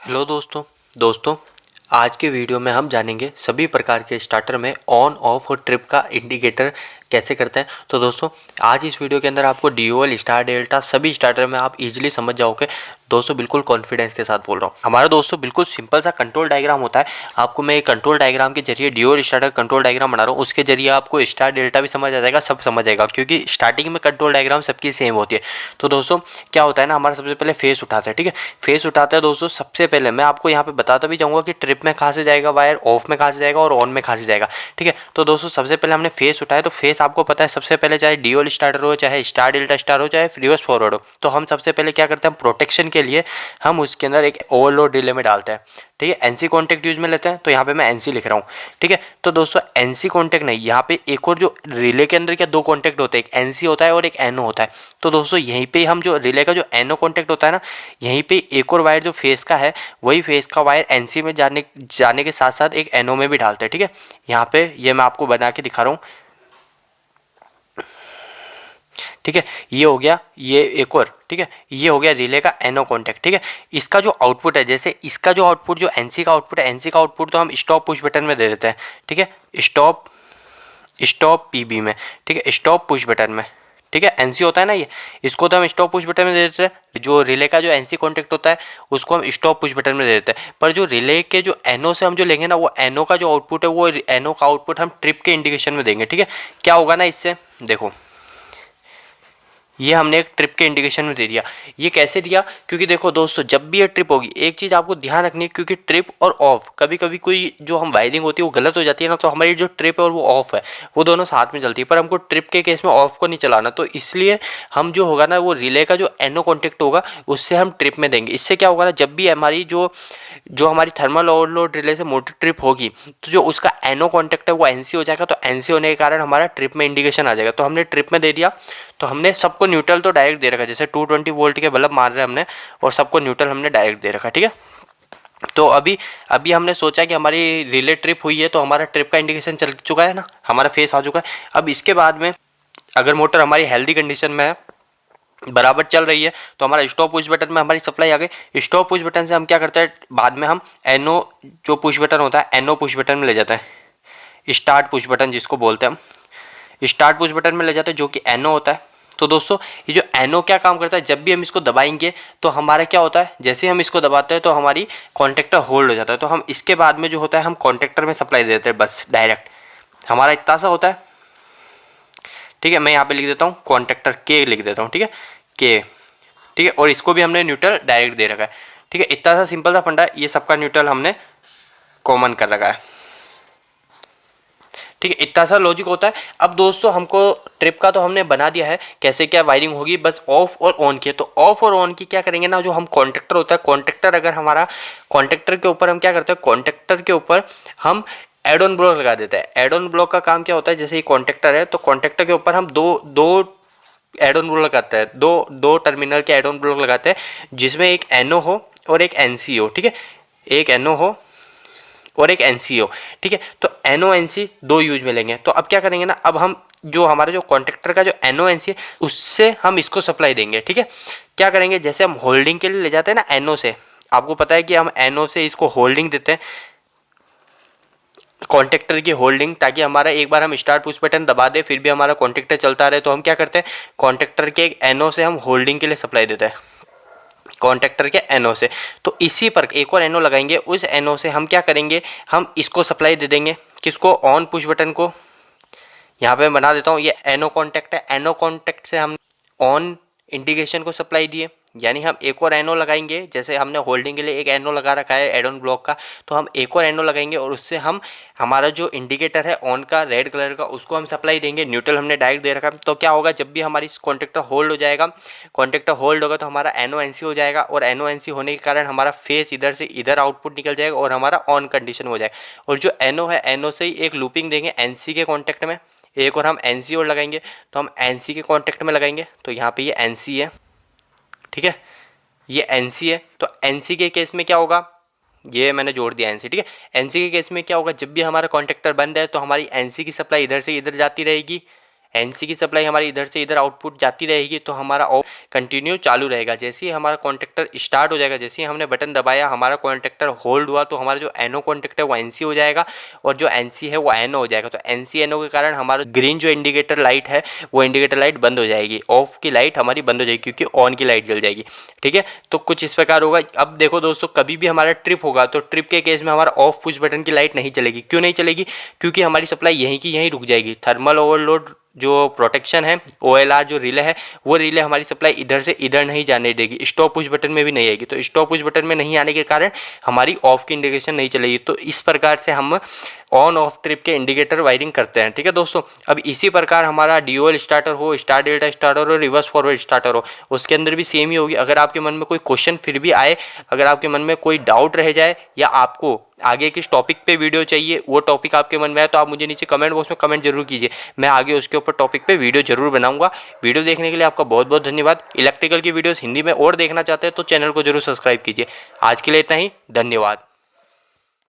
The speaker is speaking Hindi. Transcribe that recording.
हेलो दोस्तों आज के वीडियो में हम जानेंगे सभी प्रकार के स्टार्टर में ऑन ऑफ और ट्रिप का इंडिकेटर कैसे करते हैं। तो दोस्तों आज इस वीडियो के अंदर आपको ड्यूअल स्टार डेल्टा सभी स्टार्टर में आप इजीली समझ जाओगे। दोस्तों बिल्कुल कॉन्फिडेंस के साथ बोल रहा हूँ। हमारा दोस्तों बिल्कुल सिंपल सा कंट्रोल डायग्राम होता है। आपको मैं एक कंट्रोल डायग्राम के जरिए ड्यूअल स्टार्टर कंट्रोल डायग्राम बना रहा हूँ, उसके जरिए आपको स्टार डेल्टा भी समझ आ जाएगा, सब समझ आएगा, क्योंकि स्टार्टिंग में कंट्रोल डायग्राम सबकी सेम होती है। तो दोस्तों क्या होता है ना, हमारा सबसे पहले फेस उठाता है। ठीक है, फेस उठाता है दोस्तों। सबसे पहले मैं आपको यहाँ पे बताता भी जाऊँगा कि ट्रिप में कहाँ से जाएगा वायर, ऑफ में कहाँ से जाएगा और ऑन में कहाँ से जाएगा। ठीक है, तो दोस्तों सबसे पहले हमने फेस उठाया। तो फेस आपको पता है सबसे पहले चाहे ड्यूअल स्टार्टर हो, चाहे स्टार डेल्टा स्टार हो, चाहे रिवर्स फॉरवर्ड हो, तो हम सबसे पहले क्या करते हैं, प्रोटेक्शन के लिए हम उसके अंदर एक ओवरलोड रिले में डालते हैं। ठीक है, एनसी कॉन्टैक्ट यूज में लेते हैं। तो यहाँ पे मैं एनसी लिख रहा हूँ। ठीक है, तो दोस्तों एनसी कॉन्टैक्ट नहीं, यहाँ पे एक और जो रिले के अंदर क्या दो कॉन्टैक्ट होते हैं, एक एनसी होता है और एक एनओ होता है। तो दोस्तों यहीं पे हम जो रिले का जो एनओ कॉन्टैक्ट होता है ना, यहीं पे एक और वायर जो फेस का है, वही फेस का वायर एनसी में जाने के साथ साथ एक एनओ में भी डालते हैं। ठीक है, यहाँ पे ये मैं आपको बना के दिखा रहा हूँ। ठीक है, ये हो गया, ये एक और। ठीक है, ये हो गया रिले का एनओ कॉन्टैक्ट। ठीक है, इसका जो आउटपुट है, जैसे इसका जो आउटपुट जो एनसी का आउटपुट है, एनसी का आउटपुट तो हम स्टॉप पुश बटन में दे देते हैं। ठीक है, स्टॉप स्टॉप पीबी में। ठीक है, स्टॉप पुश बटन में। ठीक है, एनसी होता है ना ये, इसको तो हम स्टॉप पुश बटन में दे देते हैं। जो रिले का जो एनसी कॉन्टैक्ट होता है उसको हम स्टॉप पुश बटन में दे देते हैं। पर जो रिले के जो एनओ से हम जो लेंगे ना, वो एनओ का जो आउटपुट है, वो एनओ का आउटपुट हम ट्रिप के इंडिकेशन में देंगे। ठीक है, क्या होगा ना इससे, देखो ये हमने एक ट्रिप के इंडिकेशन में दे दिया। ये कैसे दिया, क्योंकि देखो दोस्तों जब भी ये ट्रिप होगी, एक चीज़ आपको ध्यान रखनी है, क्योंकि ट्रिप और ऑफ कभी कभी कोई जो हम वायरिंग होती है वो गलत हो जाती है ना, तो हमारी जो ट्रिप है और वो ऑफ है वो दोनों साथ में चलती है। पर हमको ट्रिप के केस में ऑफ को नहीं चलाना, तो इसलिए हम जो होगा ना, वो रिले का जो एनो कॉन्टेक्ट होगा उससे हम ट्रिप में देंगे। इससे क्या होगा ना, जब भी हमारी जो जो हमारी थर्मल ओवरलोड रिले से मोटर ट्रिप होगी, तो जो उसका एनो कॉन्टेक्ट है वो एनसी हो जाएगा। तो एनसी होने के कारण हमारा ट्रिप में इंडिकेशन आ जाएगा। तो हमने ट्रिप में दे दिया, तो हमने सबको न्यूट्रल तो डायरेक्ट दे रखा है, जैसे 220 वोल्ट के बल्ब मार रहे हैं हमने, और सबको न्यूट्रल हमने डायरेक्ट दे रखा है। ठीक है, तो अभी अभी हमने सोचा कि हमारी रिले ट्रिप हुई है, तो हमारा ट्रिप का इंडिकेशन चल चुका है ना, हमारा फेस आ चुका है। अब इसके बाद में अगर मोटर हमारी हेल्दी कंडीशन में है, बराबर चल रही है, तो हमारा स्टॉप पुश बटन में हमारी सप्लाई आ गई। स्टॉप पुश बटन से हम क्या करते हैं, बाद में हम एनओ जो पुश बटन होता है, एनओ पुश बटन में ले जाते हैं। स्टार्ट पुश बटन जिसको बोलते हैं हम, स्टार्ट पुश बटन में ले जाते हैं, जो कि एनओ होता है। तो दोस्तों ये जो एनओ क्या काम करता है, जब भी हम इसको दबाएंगे तो हमारा क्या होता है, जैसे हम इसको दबाते हैं तो हमारी कॉन्टेक्टर होल्ड हो जाता है। तो हम इसके बाद में जो होता है, हम कॉन्टेक्टर में सप्लाई दे देते हैं, बस डायरेक्ट हमारा इतना सा होता है। ठीक है, मैं यहाँ पे लिख देता हूँ कॉन्टेक्टर के, लिख देता हूँ। ठीक है, के। ठीक है, और इसको भी हमने न्यूट्रल डायरेक्ट दे रखा है। ठीक है, इतना सा सिंपल सा फंडा है, ये सबका न्यूट्रल हमने कॉमन कर रखा है। ठीक है, इतना सा लॉजिक होता है। अब दोस्तों हमको ट्रिप का तो हमने बना दिया है, कैसे क्या वायरिंग होगी, बस ऑफ और ऑन की है। तो ऑफ और ऑन की क्या करेंगे ना, जो हम कॉन्टेक्टर होता है, कॉन्टेक्टर अगर हमारा कॉन्टेक्टर के ऊपर हम क्या करते हैं, कॉन्टेक्टर के ऊपर हम एड ऑन ब्लॉक लगा देते हैं। एड ऑन ब्लॉक का काम क्या होता है, जैसे ये कॉन्टेक्टर है, तो कॉन्टेक्टर के ऊपर हम दो दो एड ऑन ब्लॉक लगाते हैं, दो टर्मिनल के एड ऑन ब्लॉक लगाते हैं, जिसमें एक एनओ हो और एक एनसी हो। ठीक है, एक एनओ हो और एक एनसी हो। ठीक है, तो एनओ एनसी दो यूज में लेंगे। तो अब क्या करेंगे ना, अब हम जो हमारा जो कॉन्ट्रेक्टर का जो एनओ एनसी है, उससे हम इसको सप्लाई देंगे। ठीक है, क्या करेंगे, जैसे हम होल्डिंग के लिए ले जाते हैं ना एनओ से, आपको पता है कि हम एनओ से इसको होल्डिंग देते हैं, कॉन्टेक्टर की होल्डिंग, ताकि हमारा एक बार हम स्टार्ट पुश बटन दबा दे फिर भी हमारा कॉन्टेक्टर चलता रहे। तो हम क्या करते हैं, कॉन्टेक्टर के एक एनओ से हम होल्डिंग के लिए सप्लाई देते हैं, कॉन्टेक्टर के एनओ से। तो इसी पर एक और एनओ लगाएंगे, उस एनओ से हम क्या करेंगे, हम इसको सप्लाई दे देंगे, किसको, ऑन पुश बटन को। यहाँ पे मैं बना देता हूँ, ये एनओ कॉन्टेक्ट है, एनओ कॉन्टेक्ट से हम ऑन इंडिकेशन को सप्लाई दिए, यानी हम एक और एनओ लगाएंगे, जैसे हमने होल्डिंग के लिए एक एनओ लगा रखा है एड ऑन ब्लॉक का, तो हम एक और एनओ लगाएंगे और उससे हम हमारा जो इंडिकेटर है ऑन का रेड कलर का, उसको हम सप्लाई देंगे। न्यूट्रल हमने डायरेक्ट दे रखा है। तो क्या होगा, जब भी हमारी कॉन्टेक्टर होल्ड हो जाएगा, कॉन्टेक्टर होल्ड होगा, तो हमारा एनओ एनसी हो जाएगा, और एनओ एनसी होने के कारण हमारा फेस इधर से इधर आउटपुट निकल जाएगा और हमारा ऑन कंडीशन हो जाएगा। और जो एनओ है, एनओ से ही एक लूपिंग देंगे एनसी के कॉन्टेक्ट में, एक और हम एनसी और लगाएंगे, तो हम एनसी के कॉन्टेक्ट में लगाएंगे। तो यहाँ पे ये एनसी है। ठीक है, ये एनसी है। तो एनसी के केस में क्या होगा, ये मैंने जोड़ दिया एनसी। ठीक है, एनसी के केस में क्या होगा, जब भी हमारा कॉन्टेक्टर बंद है तो हमारी एनसी की सप्लाई इधर से इधर जाती रहेगी, एनसी की सप्लाई हमारी इधर से इधर आउटपुट जाती रहेगी तो हमारा ऑफ कंटिन्यू चालू रहेगा। जैसे ही हमारा कॉन्टेक्टर स्टार्ट हो जाएगा, जैसे ही हमने बटन दबाया हमारा कॉन्टेक्टर होल्ड हुआ, तो हमारा जो एनओ कॉन्टेक्ट है वो एनसी हो जाएगा और जो एनसी है वो एनओ हो जाएगा। तो एनसी एनओ के कारण हमारा ग्रीन जो इंडिकेटर लाइट है वो इंडिकेटर लाइट बंद हो जाएगी, ऑफ की लाइट हमारी बंद हो जाएगी क्योंकि ऑन की लाइट जल जाएगी। ठीक है, तो कुछ इस प्रकार होगा। अब देखो दोस्तों, कभी भी हमारा ट्रिप होगा तो ट्रिप के केस में हमारा ऑफ पुश बटन की लाइट नहीं चलेगी। क्यों नहीं चलेगी? क्योंकि हमारी सप्लाई यहीं की यहीं रुक जाएगी। थर्मल ओवरलोड जो प्रोटेक्शन है, OLR जो रिले है, वो रिले हमारी सप्लाई इधर से इधर नहीं जाने देगी, स्टॉप पुश बटन में भी नहीं आएगी। तो स्टॉप पुश बटन में नहीं आने के कारण हमारी ऑफ की इंडिकेशन नहीं चलेगी। तो इस प्रकार से हम ऑन ऑफ ट्रिप के इंडिकेटर वायरिंग करते हैं। ठीक है दोस्तों, अब इसी प्रकार हमारा DOL स्टार्टर हो, स्टार डेल्टा स्टार्टर हो, रिवर्स फॉरवर्ड स्टार्टर हो, उसके अंदर भी सेम ही होगी। अगर आपके मन में कोई क्वेश्चन फिर भी आए, अगर आपके मन में कोई डाउट रह जाए या आपको आगे किस टॉपिक पे वीडियो चाहिए, वो टॉपिक आपके मन में है, तो आप मुझे नीचे कमेंट बॉक्स में कमेंट जरूर कीजिए। मैं आगे उसके ऊपर टॉपिक पे वीडियो जरूर बनाऊंगा। वीडियो देखने के लिए आपका बहुत बहुत धन्यवाद। इलेक्ट्रिकल की वीडियोस हिंदी में और देखना चाहते हैं तो चैनल को जरूर सब्सक्राइब कीजिए। आज के लिए इतना ही, धन्यवाद।